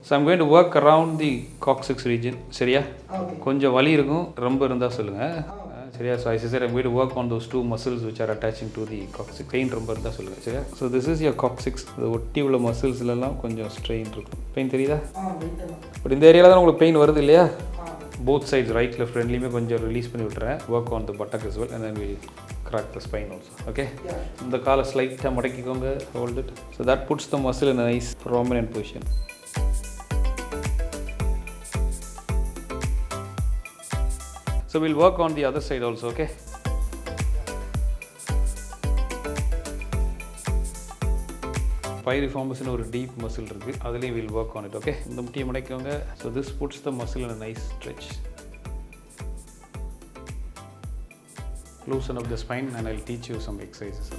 So I'm going to work around the coccyx region. சரியா? கொஞ்சம் வலி இருக்கும், ரொம்ப இருந்தால் சொல்லுங்கள். சரியா? So as I said, I'm going to work on those two muscles which are attaching to the coccyx. Pain ரொம்ப இருந்தால் சொல்லுங்கள். சரியா? So this is your coccyx. இது ஒட்டி உள்ள மசில்ஸ்லாம் கொஞ்சம் ஸ்ட்ரெயின் இருக்கும். பெயின் தெரியுதா? பட் இந்த ஏரியாவில் தான் உங்களுக்கு பெயின் வருது இல்லையா? Both sides, right, left, ரெண்டுலேயுமே கொஞ்சம் ரிலீஸ் பண்ணி விட்டுறேன். Work on the buttock as well and then we'll crack the spine also. Okay? இந்த காலை ஸ்லைட்டாக மடக்கிக்கோங்க. Hold it. So that puts the muscle in a nice prominent position. So we'll work on the other side also, okay? Piriformis in a deep muscle irukku. Adile we'll work on it, okay? இந்த முட்டியை மடக்கிக்கோங்க. So this puts the muscle in a nice stretch. Loosen up the spine and I'll teach you some exercises.